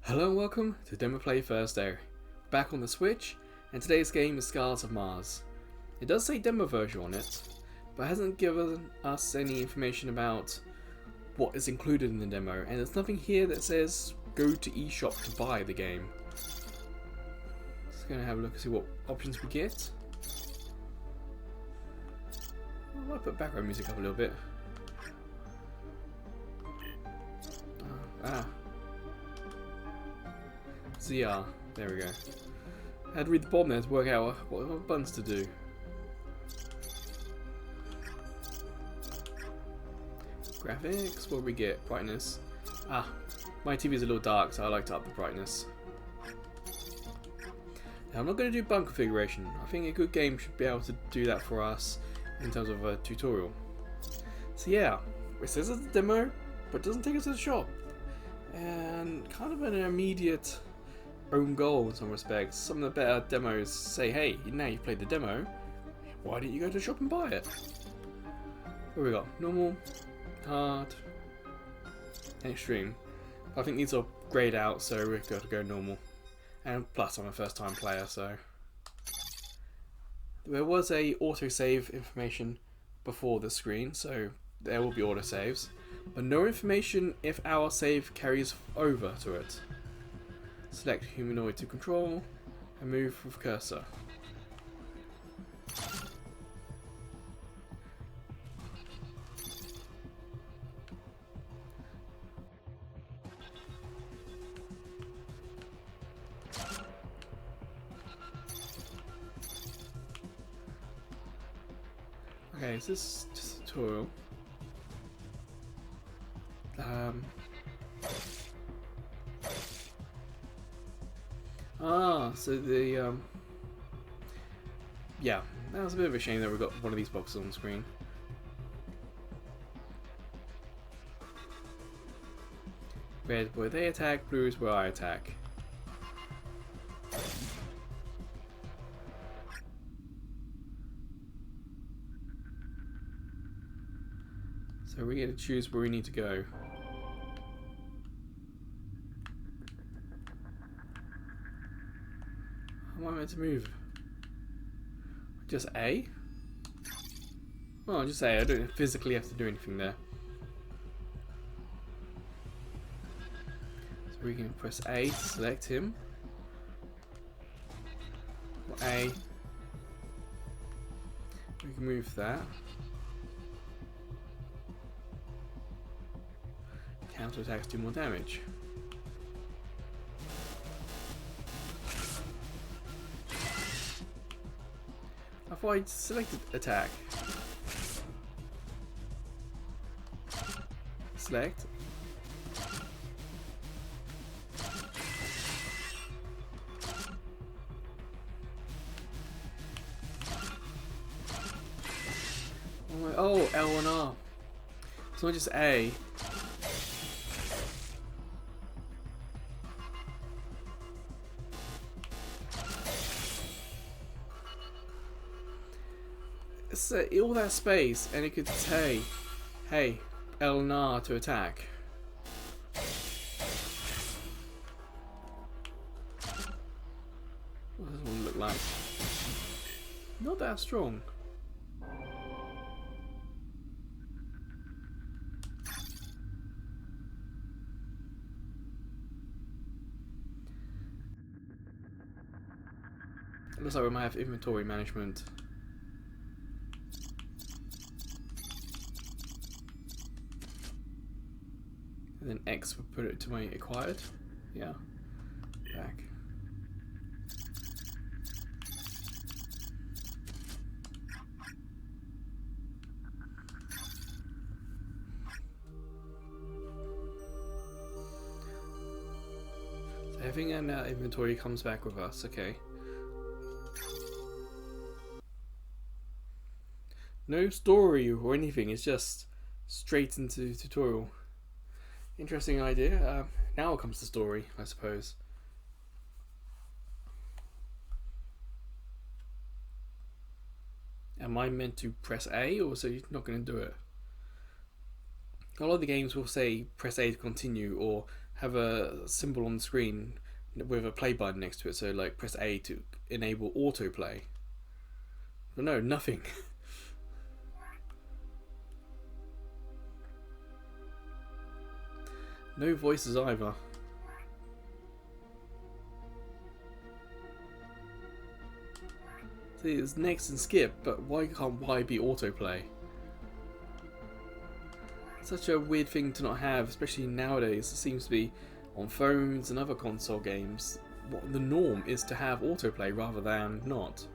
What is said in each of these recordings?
Hello and welcome to Demo Play Thursday. Back on the Switch, and today's game is Scars of Mars. It does say demo version on it, but it hasn't given us any information about what is included in the demo, and there's nothing here that says go to eShop to buy the game. Just gonna have a look and see what options we get. I might put background music up a little bit. ZR, there we go. I had to read the bottom there to work out what buttons to do. Graphics, what do we get? Brightness. My TV is a little dark, so I like to up the brightness. Now, I'm not going to do button configuration. I think a good game should be able to do that for us in terms of a tutorial. So yeah, it says it's a demo, but it doesn't take us to the shop. And kind of an immediate own goal in some respects. Some of the better demos say, hey, now you've played the demo, why don't you go to the shop and buy it? What we got? Normal, hard, and extreme. I think these are grayed out, so we've got to go normal. And plus, I'm a first time player, so. There was a autosave information before the screen, so there will be autosaves. But no information if our save carries over to it. Select humanoid to control and move with cursor. Okay, is this just a tutorial? So the yeah, that was a bit of a shame that we got one of these boxes on the screen. Red where they attack, blue is where I attack. So we get to choose where we need to go. How am I meant to move? Just A? Oh, just A. I don't physically have to do anything there. So we can press A to select him. Or A. We can move that. Counter attacks do more damage. I thought I'd selected attack. Select. Oh, L and R. It's not just A. So all that space, and it could say, hey, L and R to attack. What does one look like? Not that strong. It looks like we might have inventory management. And then X would put it to my acquired. Yeah. Back. So everything in our inventory comes back with us, okay. No story or anything, it's just straight into tutorial. Interesting idea. Now comes the story, I suppose. Am I meant to press A, or so you're not going to do it? A lot of the games will say press A to continue or have a symbol on the screen with a play button next to it. So like press A to enable autoplay. But no, nothing. No voices either. See, it's next and skip, but why can't Y be autoplay? Such a weird thing to not have, especially nowadays. It seems to be on phones and other console games. What the norm is to have autoplay rather than not.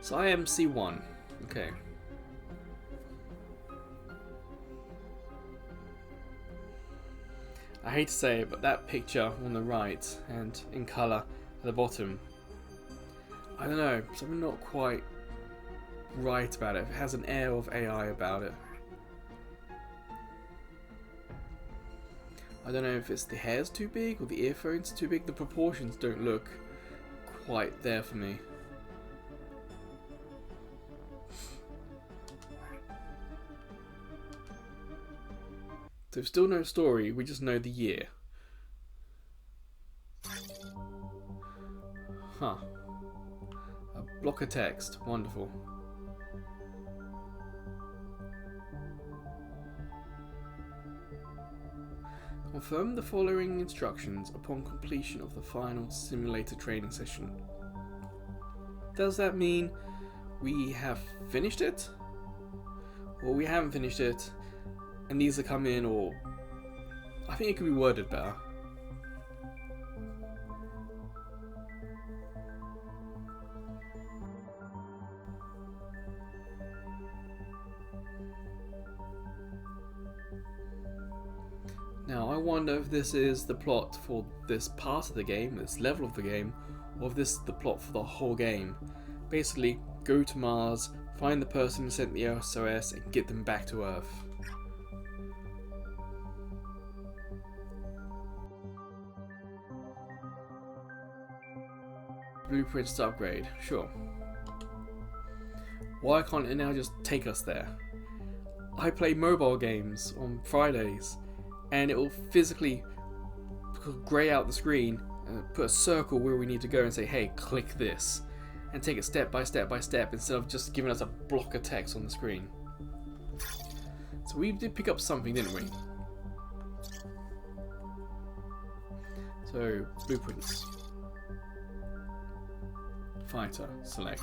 So I am C1. Okay. I hate to say it, but that picture on the right and in colour at the bottom, I don't know, something not quite right about it. It has an air of AI about it. I don't know if it's the hair's too big or the earphones too big. The proportions don't look quite there for me. So still no story, we just know the year. Huh. A block of text, wonderful. Confirm the following instructions upon completion of the final simulator training session. Does that mean we have finished it? Or we haven't finished it and these are come in, or I think it could be worded better. Now I wonder if this is the plot for this part of the game, this level of the game, or if this is the plot for the whole game. Basically, go to Mars, find the person who sent the SOS and get them back to Earth. Blueprints to upgrade, sure. Why can't it now just take us there? I play mobile games on Fridays and it will physically grey out the screen and put a circle where we need to go and say, hey, click this, and take it step by step by step instead of just giving us a block of text on the screen. So we did pick up something, didn't we? So, blueprints. Fighter, select.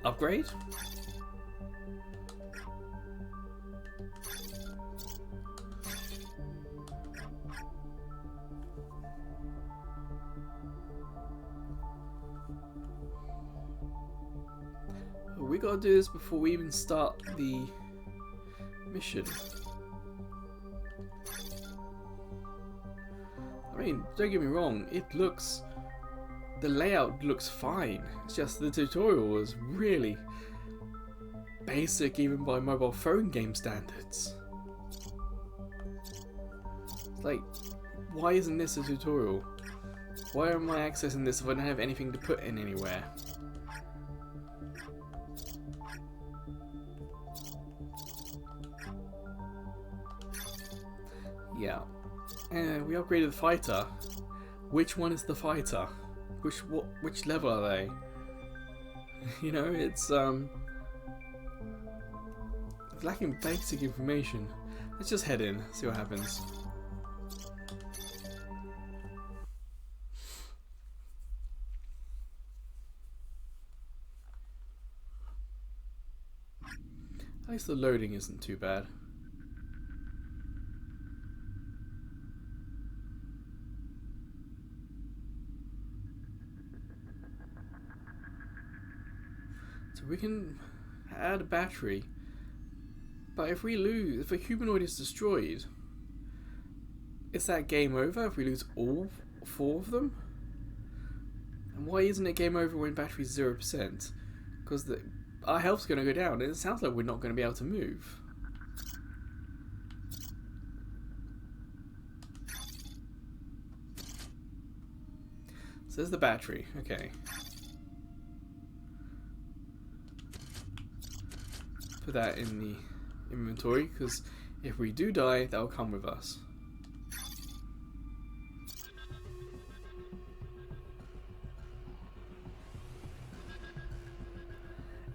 Upgrade? We gotta do this before we even start the mission. I mean, don't get me wrong, the layout looks fine. It's just the tutorial was really basic even by mobile phone game standards. It's like, why isn't this a tutorial? Why am I accessing this if I don't have anything to put in anywhere? Yeah, and we upgraded the fighter. Which one is the fighter? Which level are they? You know, it's lacking basic information. Let's just head in, see what happens. At least the loading isn't too bad. So we can add a battery, but if a humanoid is destroyed, is that game over if we lose all 4 of them? And why isn't it game over when battery's 0%? Because our health's going to go down and it sounds like we're not going to be able to move. So there's the battery. Okay. Put that in the inventory, because if we do die, that'll come with us.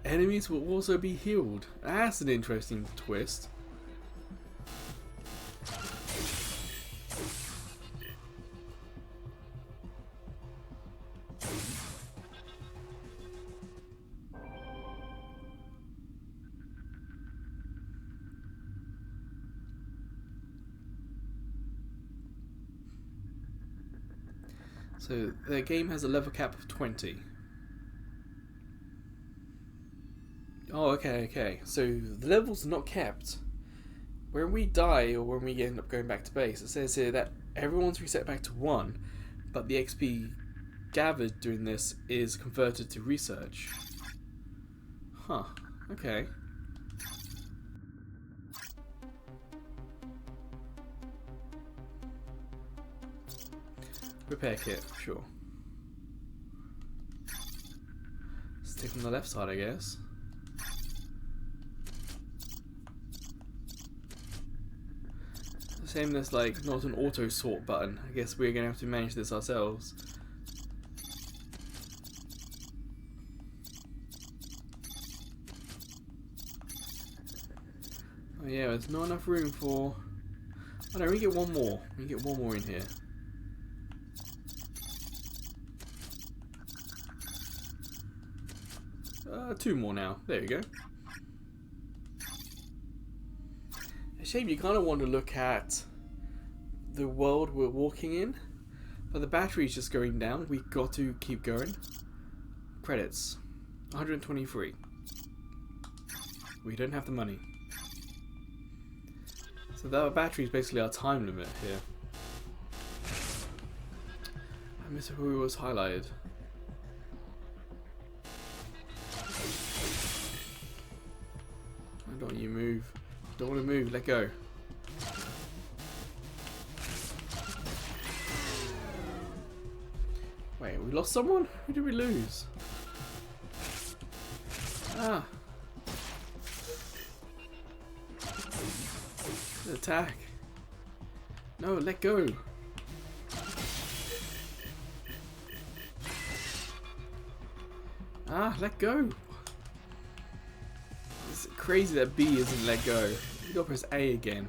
Enemies will also be healed. That's an interesting twist. So the game has a level cap of 20. Oh, okay. So the levels are not kept. When we die or when we end up going back to base, it says here that everyone's reset back to 1, but the XP gathered doing this is converted to research. Huh, okay. Repair kit, sure. Stick on the left side, I guess. Same as like not an auto sort button. I guess we're gonna have to manage this ourselves. Oh yeah, there's not enough room for. Oh no, we get one more. We get one more in here. Two more now. There we go. A shame you kind of want to look at the world we're walking in, but the battery's just going down. We've got to keep going. Credits. 123. We don't have the money. So that battery is basically our time limit here. I miss who was highlighted. Don't you move. Don't want to move. Let go. Wait, we lost someone? Who did we lose? Ah. Attack. No, let go. Ah, let go. It's crazy that B isn't let go. You gotta press A again.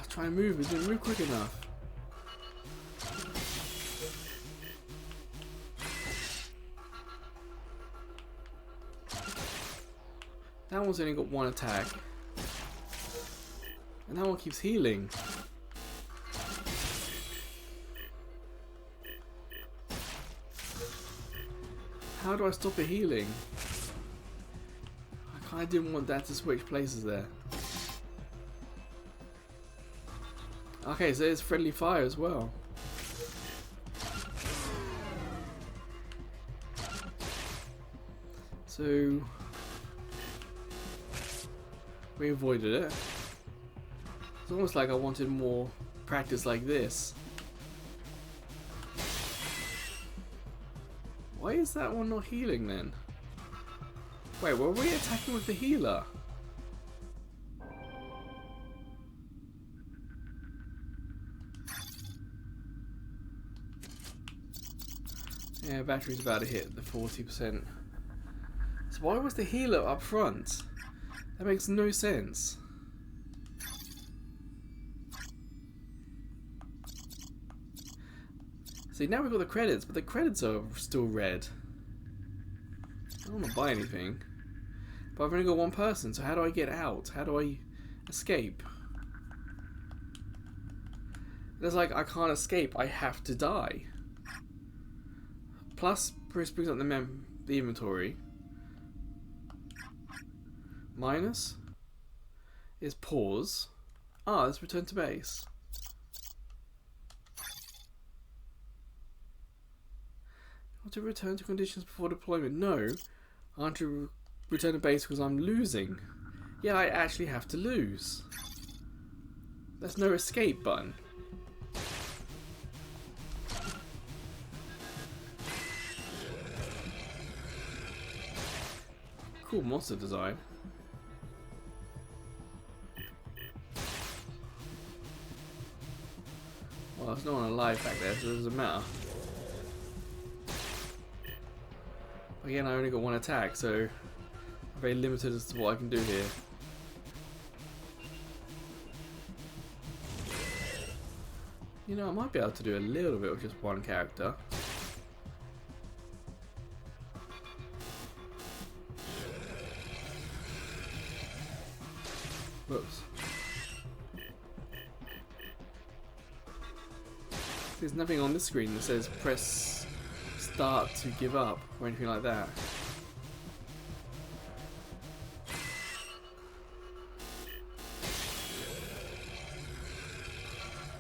Try and move, it didn't move quick enough. That one's only got one attack. And that one keeps healing. How do I stop it healing? I kinda didn't want that to switch places there. Okay, so it's friendly fire as well. So we avoided it. It's almost like I wanted more practice like this. Why is that one not healing then? Wait, were we attacking with the healer? Yeah, battery's about to hit the 40%. So why was the healer up front? That makes no sense. See, now we've got the credits, but the credits are still red. I don't want to buy anything. But I've only got one person, so how do I get out? How do I escape? It's like, I can't escape, I have to die. Plus, Chris brings up the inventory. Minus is pause. Ah, let's return to base. I want to return to conditions before deployment. No, I want to return to base because I'm losing. Yeah, I actually have to lose. There's no escape button. Cool monster design. Well, there's no one alive back there, so it doesn't matter. Again, I only got one attack, so I'm very limited as to what I can do here. You know, I might be able to do a little bit with just one character. Whoops. There's nothing on this screen that says press start to give up or anything like that.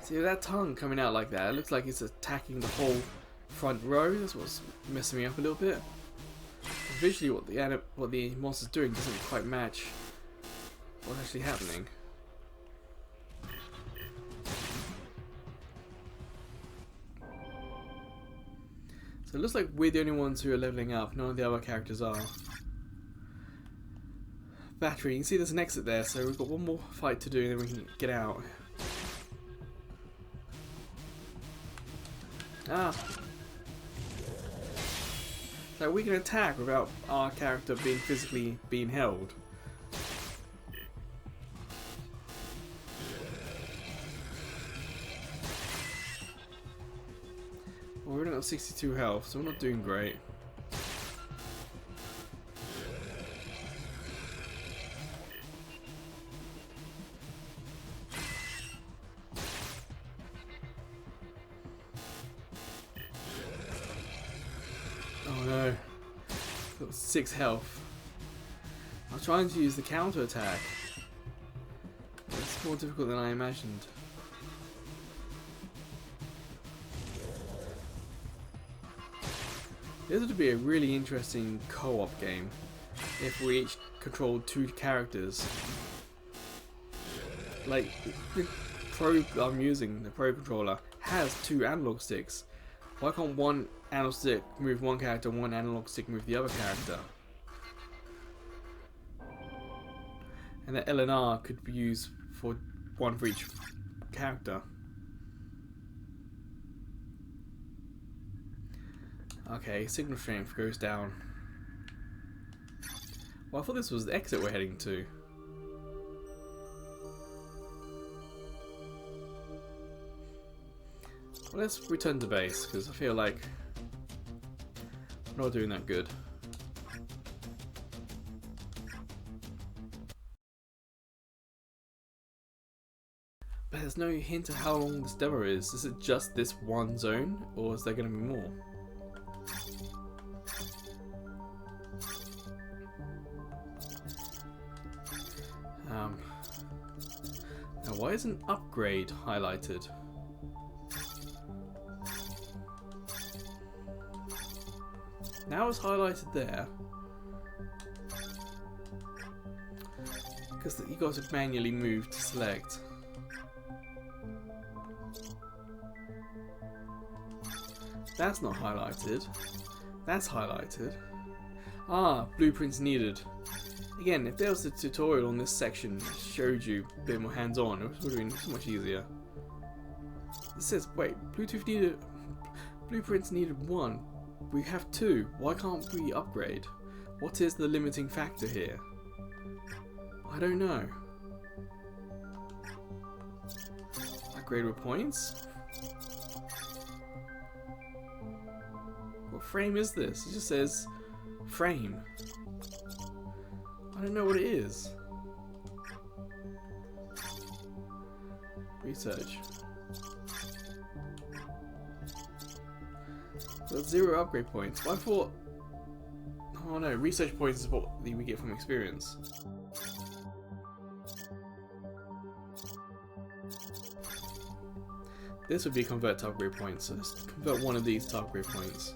See that tongue coming out like that, it looks like it's attacking the whole front row. That's what's messing me up a little bit. Visually what the monster's doing doesn't quite match what's actually happening. So it looks like we're the only ones who are leveling up, none of the other characters are. Battery, you can see there's an exit there, so we've got one more fight to do and then we can get out. Ah! So we can attack without our character being physically being held. Well, we're only got 62 health, so we're not doing great. Oh no, got 6 health. I'm trying to use the counter attack. It's more difficult than I imagined. This would be a really interesting co-op game if we each controlled 2 characters. Like the Pro I'm using, the Pro controller, has 2 analog sticks. Why can't one analog stick move one character and one analog stick move the other character? And the L and R could be used for one for each character. Okay, signal strength goes down. Well, I thought this was the exit we're heading to. Well, let's return to base, because I feel like I'm not doing that good. But there's no hint of how long this demo is. Is it just this one zone, or is there going to be more? Now why isn't upgrade highlighted? Now it's highlighted there. Because you got to manually move to select. That's not highlighted. That's highlighted. Ah, blueprints needed. Again, if there was a tutorial on this section that showed you a bit more hands-on, it would have been so much easier. It says, wait, blueprints needed 1. We have 2. Why can't we upgrade? What is the limiting factor here? I don't know. Upgrade with points? What frame is this? It just says frame. I don't know what it is. Research. Got 0 upgrade points. Well, I thought... Oh no, research points is what we get from experience. This would be convert to upgrade points, so let's convert one of these to upgrade points.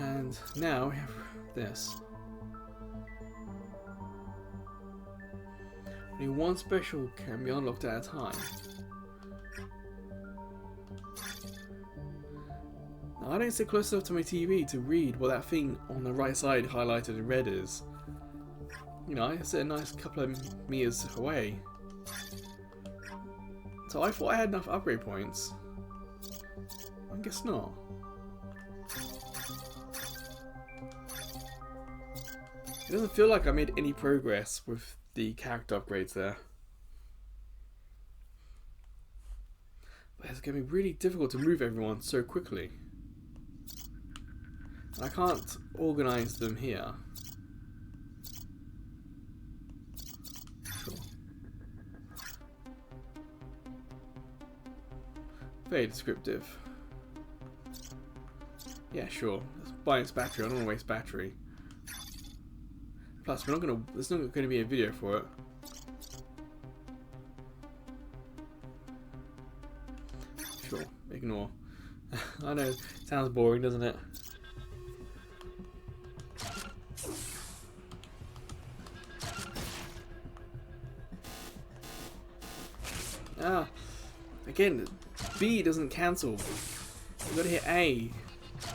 And now we have this. Only one special can be unlocked at a time. Now, I don't sit close enough to my TV to read what that thing on the right side highlighted in red is. You know, I sit a nice couple of meters away. So I thought I had enough upgrade points. I guess not. It doesn't feel like I made any progress with the character upgrades there. But it's going to be really difficult to move everyone so quickly. And I can't organise them here. Sure. Very descriptive. Yeah, sure. Let's buy its battery. I don't want to waste battery. Plus, there's not going to be a video for it. Sure, ignore. I know, sounds boring, doesn't it? Ah, again, B doesn't cancel. You've got to hit A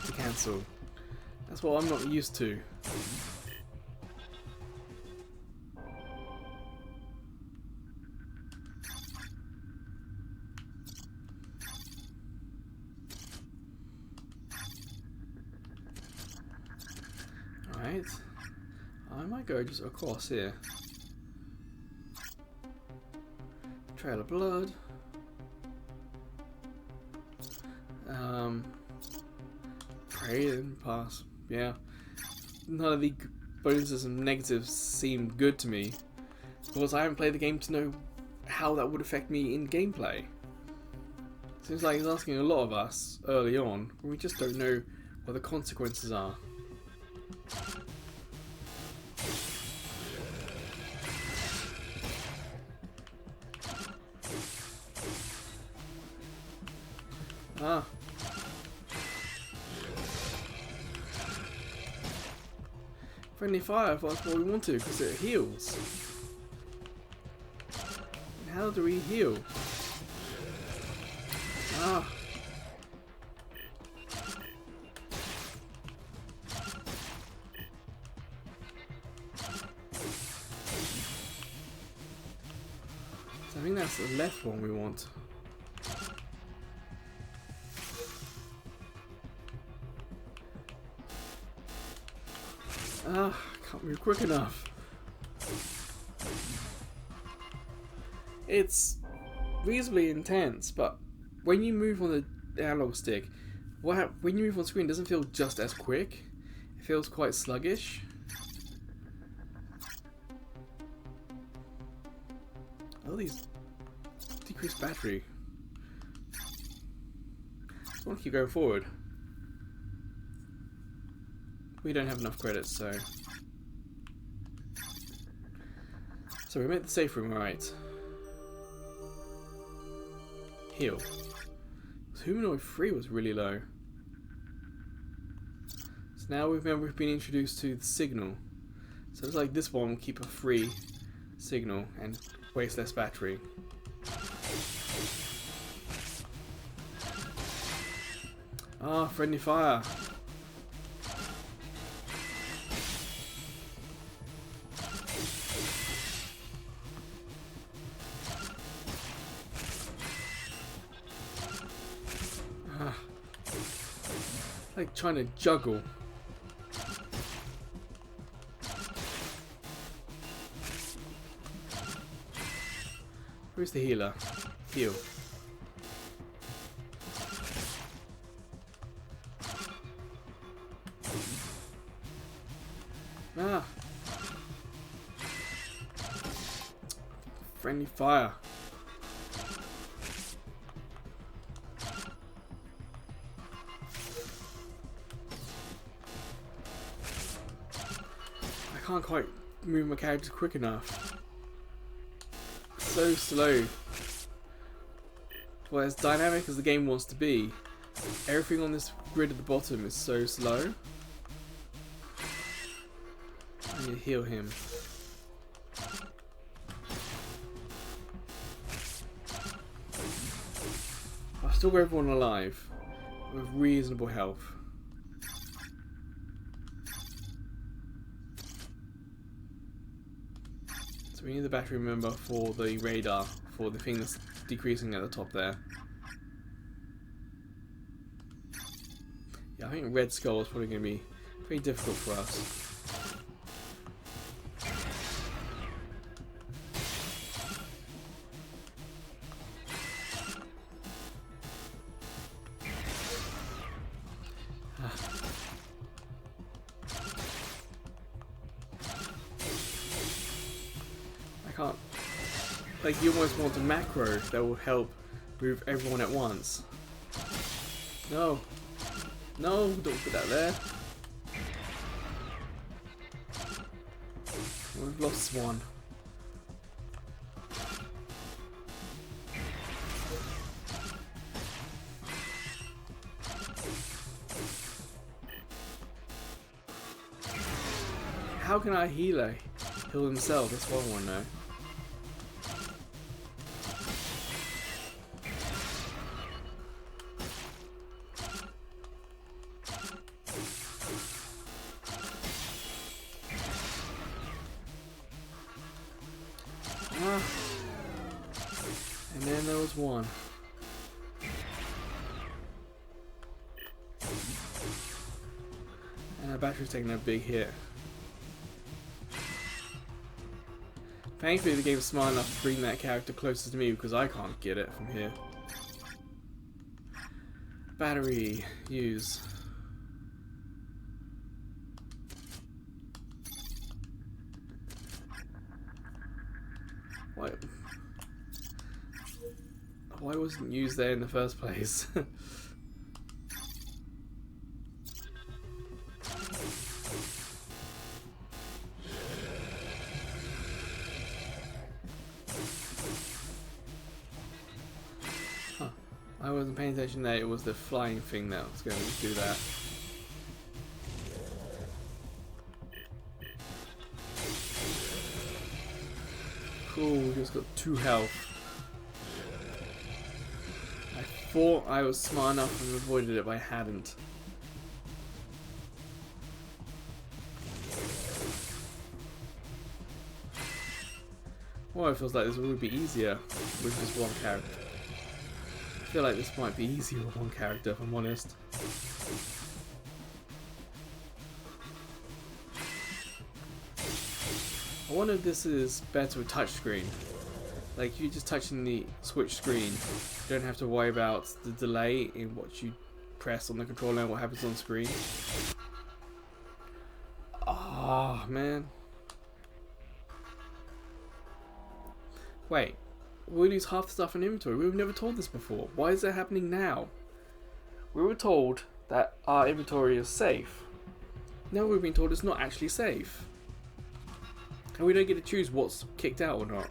to cancel. That's what I'm not used to. Alright, I might go just across here. Trail of blood. Pray and pass. Yeah. None of the bonuses and negatives seem good to me. Because I haven't played the game to know how that would affect me in gameplay. Seems like he's asking a lot of us early on, when we just don't know what the consequences are. Ah. Friendly fire, that's what we want to, because it heals. And how do we heal? Ah. So I think that's the left one we want. Ah, can't move quick enough. It's reasonably intense, but when you move on the analog stick, when you move on screen, it doesn't feel just as quick. It feels quite sluggish. Oh, these decreased battery. I want to keep going forward. We don't have enough credits, so we made the safe room, alright. Heal. Humanoid 3 was really low. So now we've been introduced to the signal. So it's like this one will keep a free signal and waste less battery. Ah, friendly fire. Like trying to juggle. Where's the healer? Heal. Ah. Friendly fire. I can't quite move my character quick enough. So slow. Well, as dynamic as the game wants to be, everything on this grid at the bottom is so slow. I need to heal him. still got everyone alive with reasonable health. So we need the battery, remember, for the radar, for the thing that's decreasing at the top there. Yeah, I think Red Skull is probably going to be pretty difficult for us. I can't. Like, you almost want a macro that will help move everyone at once. No. No, don't put that there. We've lost one. How can our healer heal himself? That's what I want to know. And then there was one. And our battery's taking a big hit. Thankfully the game's smart enough to bring that character closer to me because I can't get it from here. Battery, use. Why wasn't used there in the first place? Huh. I wasn't paying attention there, it was the flying thing that was going to do that. Cool, we just got 2 health. I thought I was smart enough and avoided it, but I hadn't. Well, it feels like this would be easier with just one character. I feel like this might be easier with one character, if I'm honest. I wonder if this is better with touchscreen. Like, you just touching the Switch screen, you don't have to worry about the delay in what you press on the controller and what happens on screen. Ah, man. Wait, we lose half the stuff in inventory. We were never told this before. Why is that happening now? We were told that our inventory is safe. Now we've been told it's not actually safe. And we don't get to choose what's kicked out or not.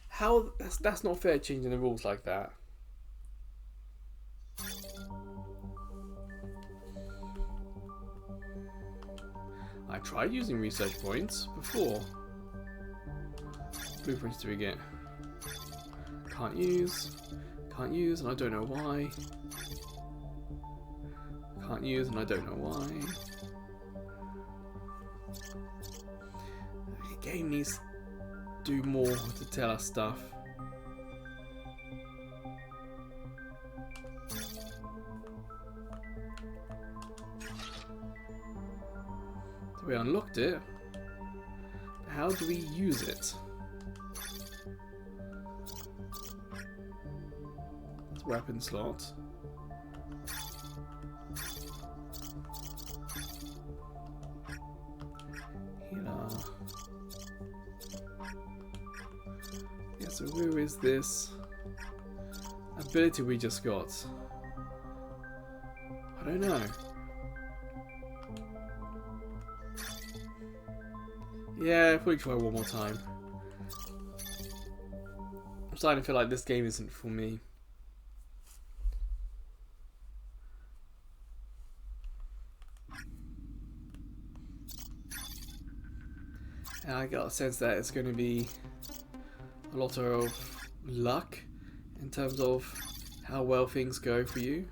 How? That's not fair, changing the rules like that. I tried using research points before. Blueprints do we get? Can't use, and I don't know why. Can't use, and I don't know why. The game needs to do more to tell us stuff. So we unlocked it. How do we use it? That's weapon slot. Yeah, so where is this ability we just got? I don't know. Yeah, probably try one more time. I'm starting to feel like this game isn't for me. And I got a sense that it's going to be a lot of luck in terms of how well things go for you.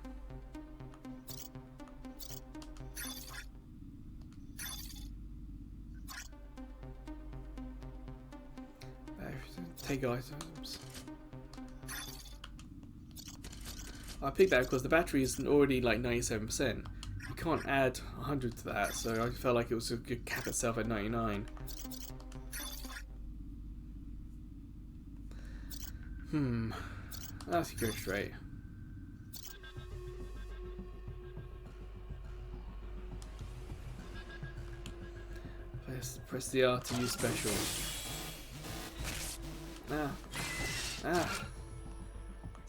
Take items. I picked that because the battery is already like 97%. You can't add 100 to that, so I felt like it was a good cap itself at 99. Let's go straight. Press the R to use special.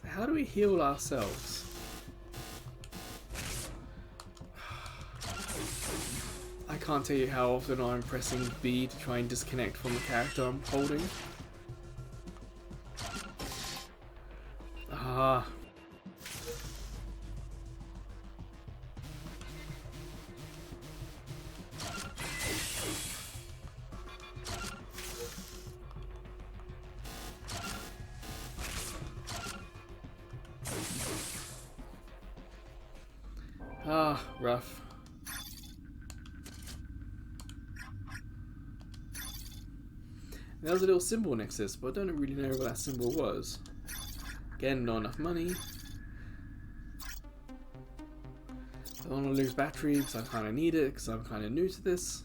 How do we heal ourselves? I can't tell you how often I'm pressing B to try and disconnect from the character I'm holding. Rough. There was a little symbol next to this, but I don't really know what that symbol was. Again, not enough money. I don't want to lose battery because I kind of need it because I'm kind of new to this.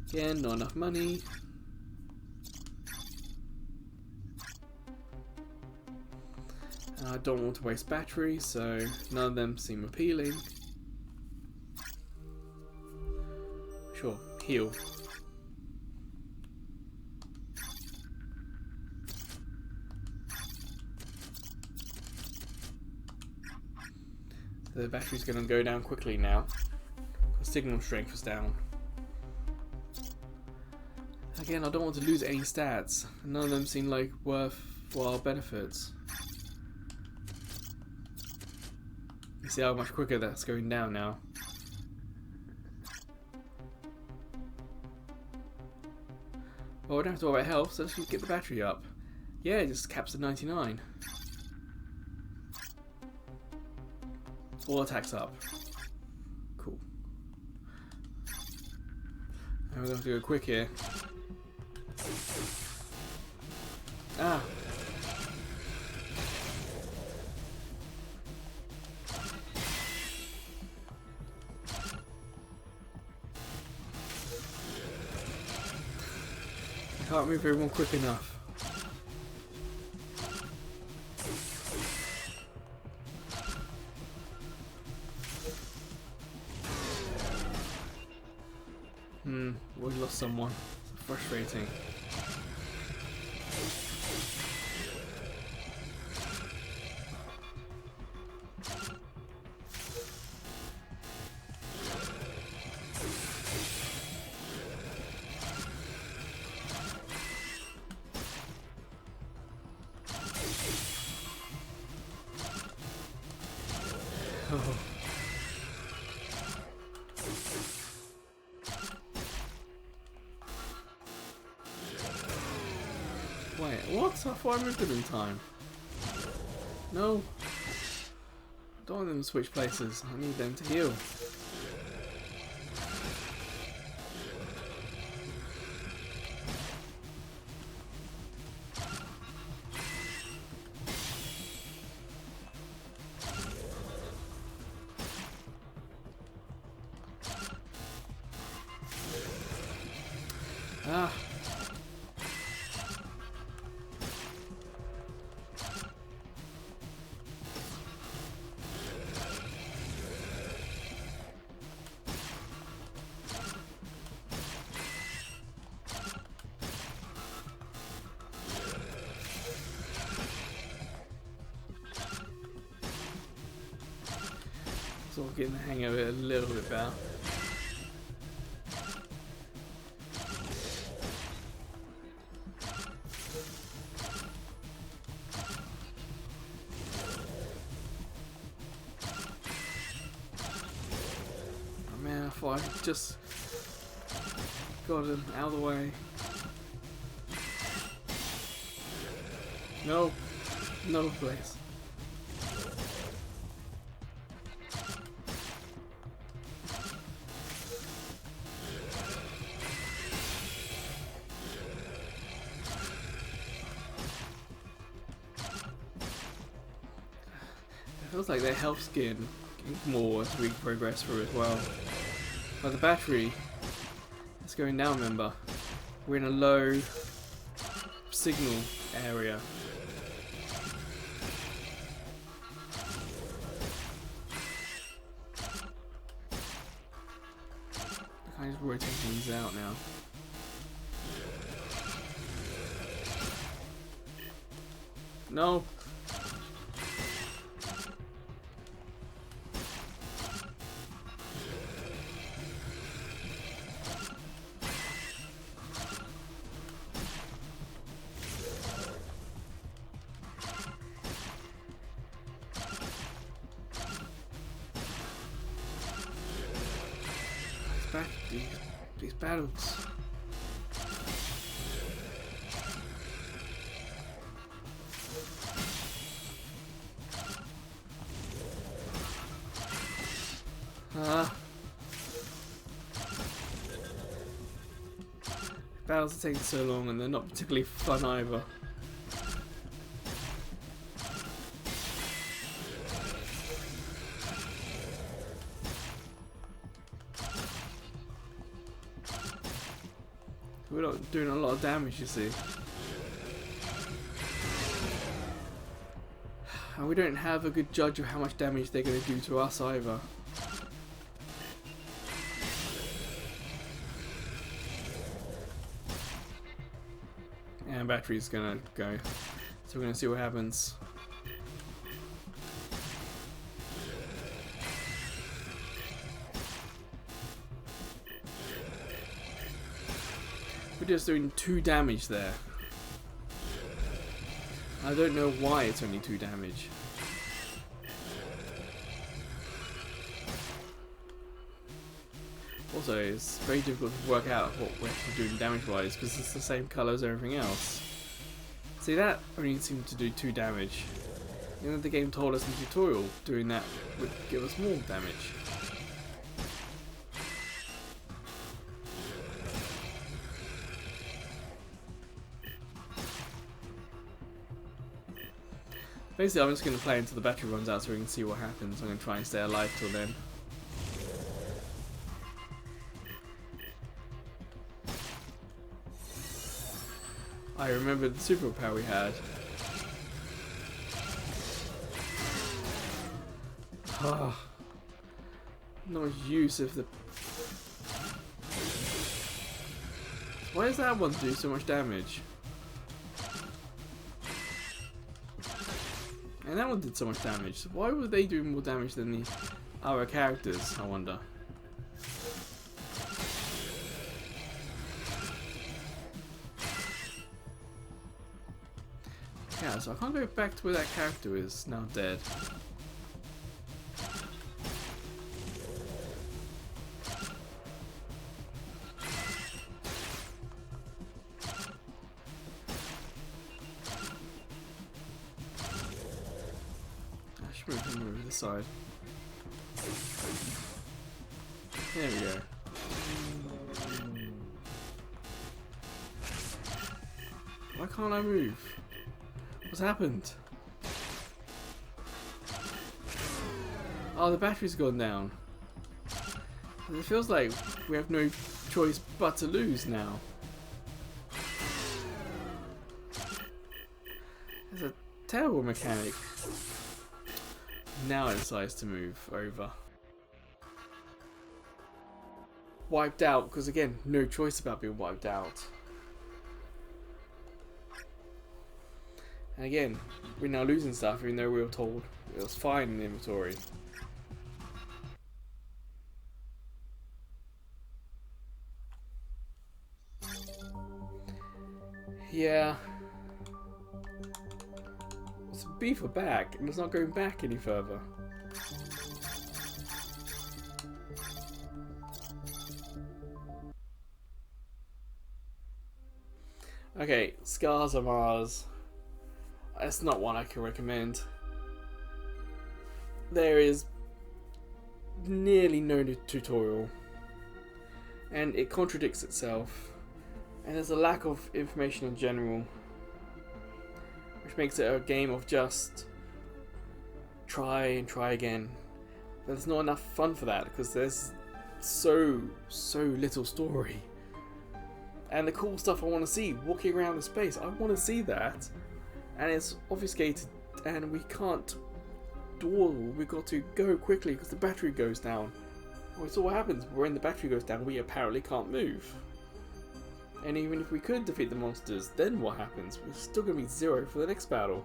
Again, not enough money. I don't want to waste battery, so none of them seem appealing. Sure, heal. The battery's going to go down quickly now. The signal strength is down. Again, I don't want to lose any stats. None of them seem like worthwhile benefits. You see how much quicker that's going down now. Well, I don't have to worry about health, so let's just get the battery up. Yeah, it just caps at 99. All attacks up. Cool. And we're going to have to go quick here. Ah! I can't move everyone quick enough. We lost someone. Frustrating. Oh. Wait, what? I thought I moved it in time. No. I don't want them to switch places. I need them to heal. Ah. Sort of getting the hang of it a little bit better. Oh man, I thought I just got him out of the way. No. No place. It feels like their health skin more as we progress through as well. But the battery is going down, remember. We're in a low signal area. I'm just rotating these out now. No. Back these battles. Battles are taking so long and they're not particularly fun either. We're not doing a lot of damage, you see. And we don't have a good judge of how much damage they're going to do to us either. And battery's going to go. So we're going to see what happens. We're just doing 2 damage there. I don't know why it's only 2 damage. Also, it's very difficult to work out what we're actually doing damage-wise because it's the same colour as everything else. See, that only seemed to do 2 damage. You know, the game told us in the tutorial doing that would give us more damage. Basically, I'm just going to play until the battery runs out so we can see what happens. I'm going to try and stay alive till then. I remember the superpower we had. Not much use of the... Why does that one do so much damage? And that one did so much damage. So why were they doing more damage than the other characters, I wonder? Yeah, so I can't go back to where that character is now dead. Move him over the side. There we go. Why can't I move? What's happened? Oh, the battery's gone down. It feels like we have no choice but to lose now. It's a terrible mechanic. Now it decides to move over. Wiped out, because again, no choice about being wiped out. And again, we're now losing stuff even though we were told it was fine in the inventory. Yeah. It's B for back, and it's not going back any further. Okay, scars are Mars. it's not one I can recommend. There is nearly no tutorial, and it contradicts itself, and there's a lack of information in general, which makes it a game of just try and try again. There's not enough fun for that because there's so little story. And the cool stuff I want to see, walking around the space, I want to see that, and it's obfuscated, and we can't dawdle. We've got to go quickly because the battery goes down. Well, so what happens when the battery goes down? We apparently can't move. And even if we could defeat the monsters, then what happens? We're still going to be 0 for the next battle.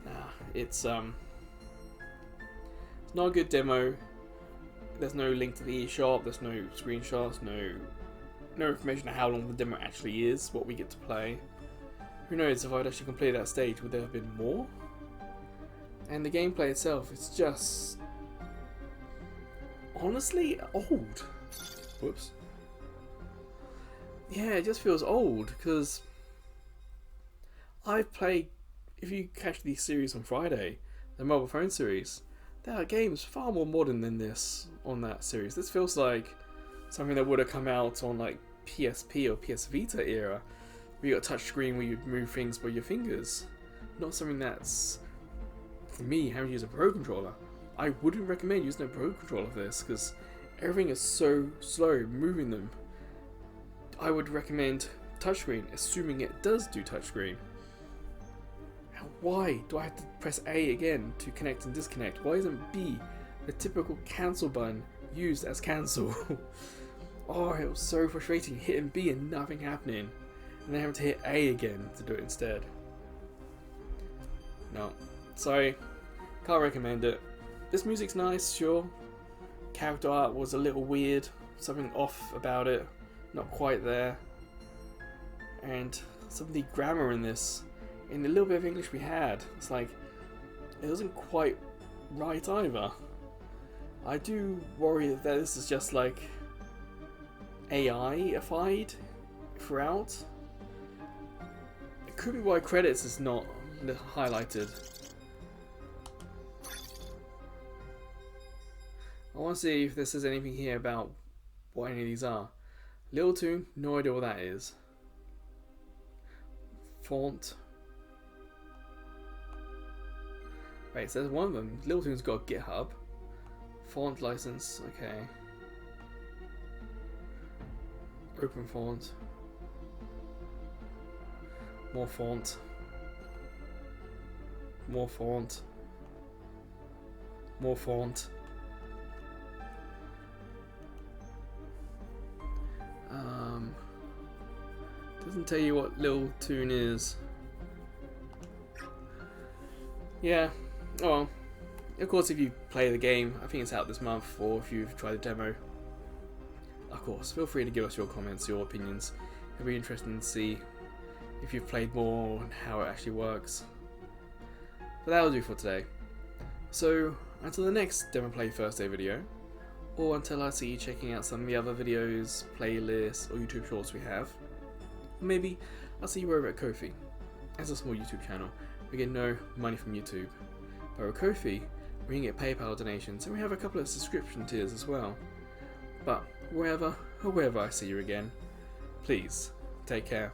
Nah, it's not a good demo. There's no link to the eShop, there's no screenshots, no information on how long the demo actually is, what we get to play. Who knows, if I'd actually completed that stage, would there have been more? And the gameplay itself, it's just honestly old. Whoops. Yeah, it just feels old, because I've played, if you catch the series on Friday, the mobile phone series, there are games far more modern than this on that series. This feels like something that would have come out on like PSP or PS Vita era, where you got a touch screen where you move things by your fingers. Not something that's, for me, having to use a Pro Controller. I wouldn't recommend using a Pro Controller for this, because everything is so slow moving them. I would recommend touchscreen, assuming it does do touchscreen. Why do I have to press A again to connect and disconnect? Why isn't B the typical cancel button used as cancel? Oh, it was so frustrating, hitting B and nothing happening, and then having to hit A again to do it instead. No, sorry, can't recommend it. This music's nice, sure. Character art was a little weird, something off about it, not quite there. And some of the grammar in this, in the little bit of English we had, it's like, it wasn't quite right either. I do worry that this is just like AI-ified throughout. It could be why credits is not highlighted. I want to see if this says anything here about what any of these are. Little Toon, no idea what that is. Font. Right, so there's one of them. Little Toon's got a GitHub. Font license, okay. Open font. More font. More font. More font. Doesn't tell you what Little Toon is. Yeah. Oh well. Of course, if you play the game, I think it's out this month, or if you've tried the demo, of course, feel free to give us your comments, your opinions. It'll be interesting to see if you've played more and how it actually works. But that'll do for today. So, until the next Demo Play First Day video, or until I see you checking out some of the other videos, playlists, or YouTube shorts we have, or maybe I'll see you over at Ko-fi. As a small YouTube channel, we get no money from YouTube. But with Ko-fi, we can get PayPal donations, and we have a couple of subscription tiers as well. But wherever or wherever I see you again, please take care.